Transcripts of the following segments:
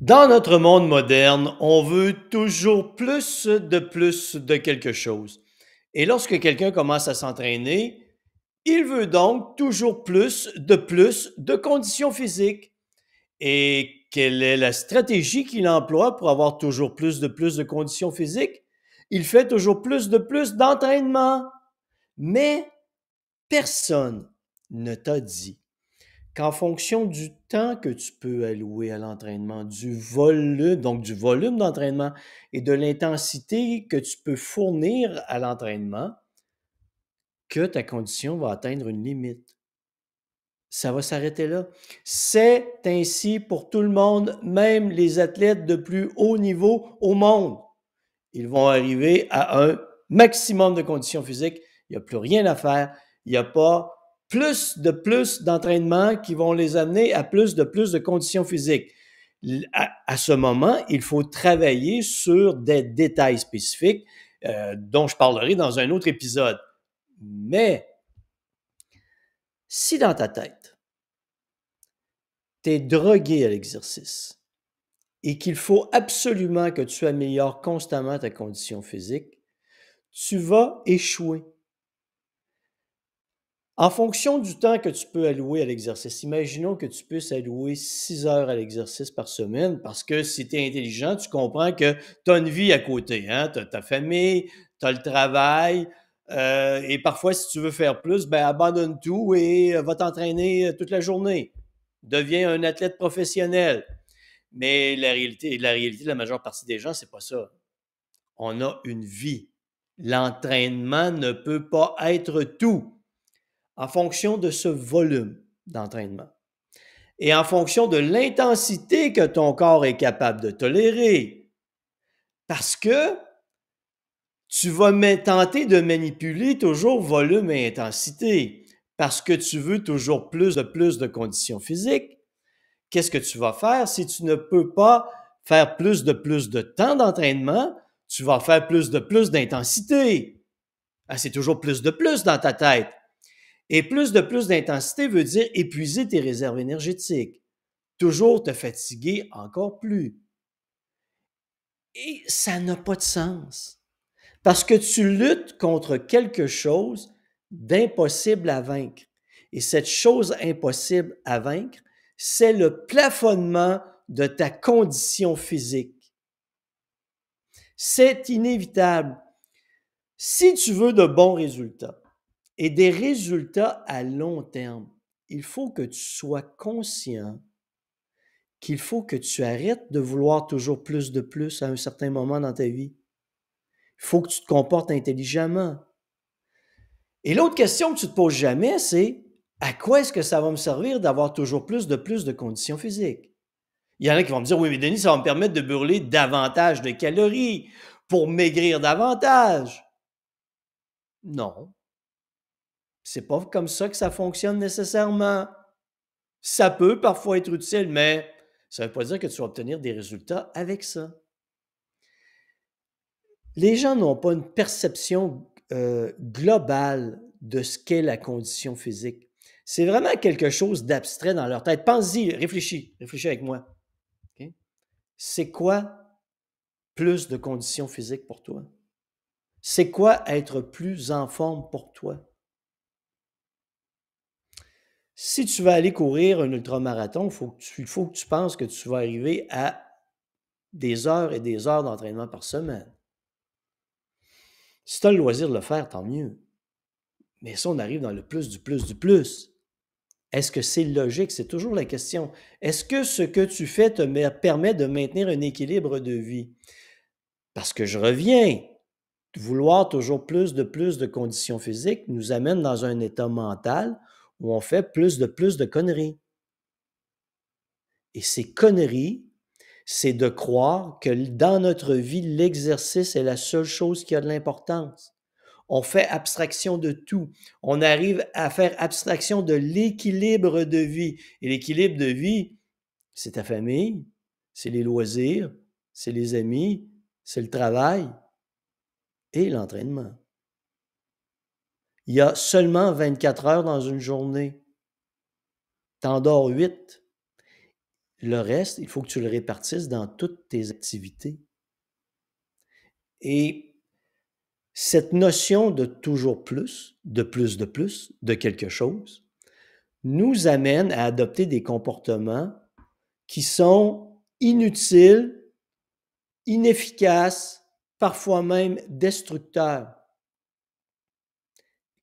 Dans notre monde moderne, on veut toujours plus de quelque chose. Et lorsque quelqu'un commence à s'entraîner, il veut donc toujours plus de conditions physiques. Et quelle est la stratégie qu'il emploie pour avoir toujours plus de conditions physiques? Il fait toujours plus d'entraînement. Mais personne ne t'a dit qu'en fonction du temps que tu peux allouer à l'entraînement, du volume d'entraînement et de l'intensité que tu peux fournir à l'entraînement, que ta condition va atteindre une limite. Ça va s'arrêter là. C'est ainsi pour tout le monde, même les athlètes de plus haut niveau au monde. Ils vont arriver à un maximum de conditions physiques. Il n'y a plus rien à faire. Il n'y a pas plus d'entraînement qui vont les amener à plus de conditions physiques. À ce moment, il faut travailler sur des détails spécifiques dont je parlerai dans un autre épisode. Mais si dans ta tête, tu es drogué à l'exercice et qu'il faut absolument que tu améliores constamment ta condition physique, tu vas échouer. En fonction du temps que tu peux allouer à l'exercice, imaginons que tu puisses allouer 6 heures à l'exercice par semaine parce que si tu es intelligent, tu comprends que tu as une vie à côté, hein? Tu as ta famille, tu as le travail et parfois, si tu veux faire plus, ben abandonne tout et va t'entraîner toute la journée. Deviens un athlète professionnel. Mais la réalité de la majeure partie des gens, c'est pas ça. On a une vie. L'entraînement ne peut pas être tout en fonction de ce volume d'entraînement et en fonction de l'intensité que ton corps est capable de tolérer. Parce que tu vas tenter de manipuler toujours volume et intensité parce que tu veux toujours plus de conditions physiques. Qu'est-ce que tu vas faire si tu ne peux pas faire plus de temps d'entraînement? Tu vas faire plus d'intensité. Ah, c'est toujours plus de plus dans ta tête. Et plus d'intensité veut dire épuiser tes réserves énergétiques. Toujours te fatiguer encore plus. Et ça n'a pas de sens. Parce que tu luttes contre quelque chose d'impossible à vaincre. Et cette chose impossible à vaincre, c'est le plafonnement de ta condition physique. C'est inévitable. Si tu veux de bons résultats et des résultats à long terme, il faut que tu sois conscient qu'il faut que tu arrêtes de vouloir toujours plus de plus à un certain moment dans ta vie. Il faut que tu te comportes intelligemment. Et l'autre question que tu te poses jamais, c'est à quoi est-ce que ça va me servir d'avoir toujours plus de conditions physiques? Il y en a qui vont me dire, oui, mais Denis, ça va me permettre de brûler davantage de calories pour maigrir davantage. Non, c'est pas comme ça que ça fonctionne nécessairement. Ça peut parfois être utile, mais ça ne veut pas dire que tu vas obtenir des résultats avec ça. Les gens n'ont pas une perception globale de ce qu'est la condition physique. C'est vraiment quelque chose d'abstrait dans leur tête. Pense-y, réfléchis avec moi. OK? C'est quoi plus de conditions physiques pour toi? C'est quoi être plus en forme pour toi? Si tu vas aller courir un ultramarathon, il faut que tu penses que tu vas arriver à des heures et des heures d'entraînement par semaine. Si tu as le loisir de le faire, tant mieux. Mais ça, on arrive dans le plus du plus du plus. Est-ce que c'est logique? C'est toujours la question. Est-ce que ce que tu fais te permet de maintenir un équilibre de vie? Parce que je reviens, vouloir toujours plus de conditions physiques nous amène dans un état mental où on fait plus de conneries. Et ces conneries, c'est de croire que dans notre vie, l'exercice est la seule chose qui a de l'importance. On fait abstraction de tout. On arrive à faire abstraction de l'équilibre de vie. Et l'équilibre de vie, c'est ta famille, c'est les loisirs, c'est les amis, c'est le travail et l'entraînement. Il y a seulement 24 heures dans une journée. T'en dors 8. Le reste, il faut que tu le répartisses dans toutes tes activités. Et cette notion de toujours plus, de quelque chose, nous amène à adopter des comportements qui sont inutiles, inefficaces, parfois même destructeurs.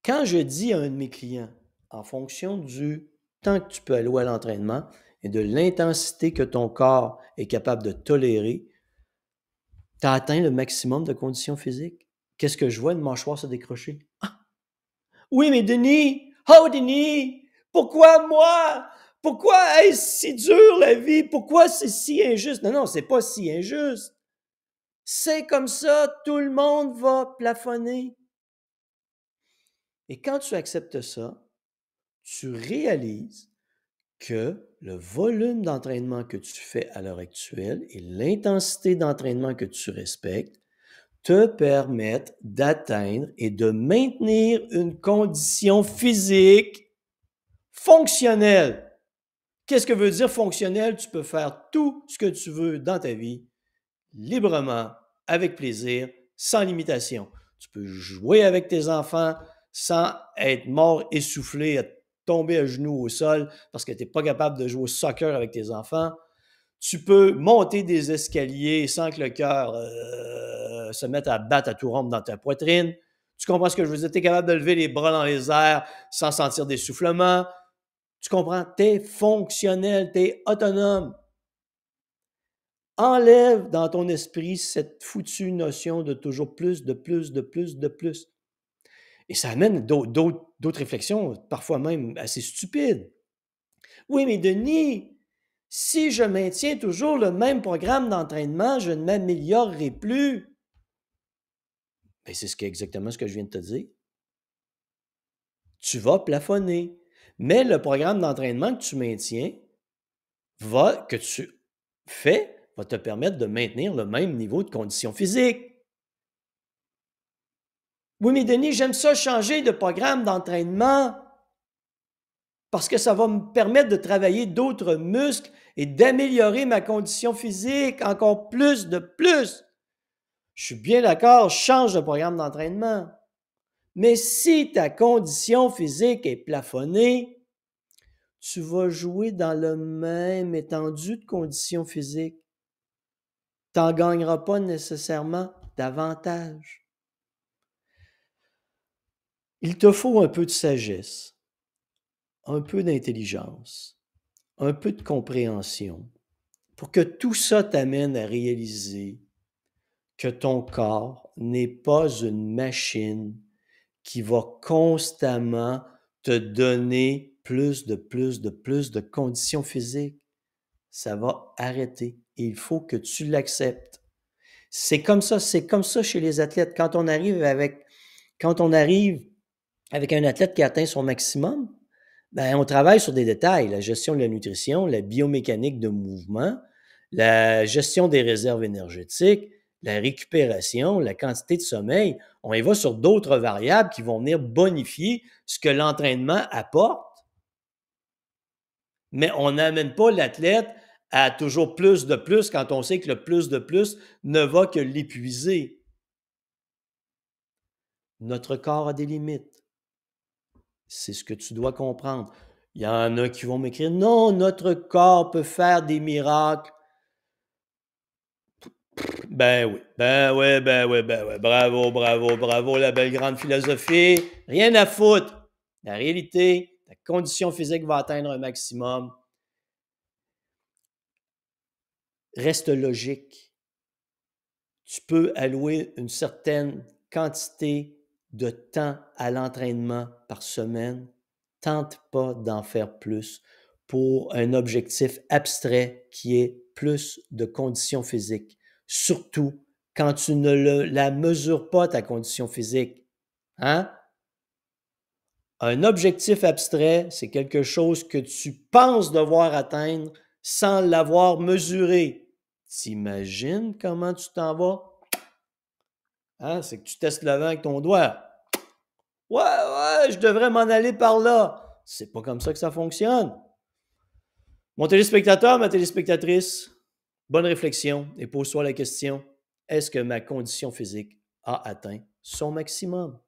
Quand je dis à un de mes clients, en fonction du temps que tu peux allouer à l'entraînement et de l'intensité que ton corps est capable de tolérer, tu as atteint le maximum de conditions physiques. Qu'est-ce que je vois? Une mâchoire se décrocher. Ah! Oui, mais Denis! Oh, Denis! Pourquoi moi? Pourquoi est-ce si dur la vie? Pourquoi c'est si injuste? Non, non, c'est pas si injuste. C'est comme ça, tout le monde va plafonner. Et quand tu acceptes ça, tu réalises que le volume d'entraînement que tu fais à l'heure actuelle et l'intensité d'entraînement que tu respectes te permettent d'atteindre et de maintenir une condition physique fonctionnelle. Qu'est-ce que veut dire fonctionnel? Tu peux faire tout ce que tu veux dans ta vie, librement, avec plaisir, sans limitation. Tu peux jouer avec tes enfants sans être mort, essoufflé, à tomber à genoux au sol parce que tu n'es pas capable de jouer au soccer avec tes enfants. Tu peux monter des escaliers sans que le cœur se mette à battre à tout rompre dans ta poitrine. Tu comprends ce que je veux dire? Tu es capable de lever les bras dans les airs sans sentir d'essoufflement. Tu comprends? Tu es fonctionnel, tu es autonome. Enlève dans ton esprit cette foutue notion de toujours plus, de plus, de plus, de plus. Et ça amène d'autres réflexions, parfois même assez stupides. Oui, mais Denis, si je maintiens toujours le même programme d'entraînement, je ne m'améliorerai plus. Ben, c'est exactement ce que je viens de te dire. Tu vas plafonner. Mais le programme d'entraînement que tu maintiens, que tu fais, va te permettre de maintenir le même niveau de condition physique. Oui, mais Denis, j'aime ça changer de programme d'entraînement parce que ça va me permettre de travailler d'autres muscles et d'améliorer ma condition physique encore plus de plus. Je suis bien d'accord, change de programme d'entraînement. Mais si ta condition physique est plafonnée, tu vas jouer dans le même étendue de conditions physiques. Tu n'en gagneras pas nécessairement davantage. Il te faut un peu de sagesse, un peu d'intelligence, un peu de compréhension pour que tout ça t'amène à réaliser que ton corps n'est pas une machine qui va constamment te donner plus de conditions physiques. Ça va arrêter et il faut que tu l'acceptes. C'est comme ça chez les athlètes. Quand on arrive avec un athlète qui atteint son maximum, ben, on travaille sur des détails, la gestion de la nutrition, la biomécanique de mouvement, la gestion des réserves énergétiques, la récupération, la quantité de sommeil. On y va sur d'autres variables qui vont venir bonifier ce que l'entraînement apporte. Mais on n'amène pas l'athlète à toujours plus de plus quand on sait que le plus de plus ne va que l'épuiser. Notre corps a des limites. C'est ce que tu dois comprendre. Il y en a qui vont m'écrire, non, notre corps peut faire des miracles. Ben oui, ben oui, ben oui, ben oui. Bravo, bravo, bravo, la belle grande philosophie. Rien à foutre. La réalité, ta condition physique va atteindre un maximum. Reste logique. Tu peux allouer une certaine quantité de temps à l'entraînement par semaine. Tente pas d'en faire plus pour un objectif abstrait qui est plus de conditions physiques. Surtout quand tu ne la mesures pas, ta condition physique. Hein? Un objectif abstrait, c'est quelque chose que tu penses devoir atteindre sans l'avoir mesuré. T'imagines comment tu t'en vas? Hein? C'est que tu testes le vent avec ton doigt. Ouais, je devrais m'en aller par là. C'est pas comme ça que ça fonctionne. Mon téléspectateur, ma téléspectatrice, bonne réflexion et pose-toi la question, est-ce que ma condition physique a atteint son maximum?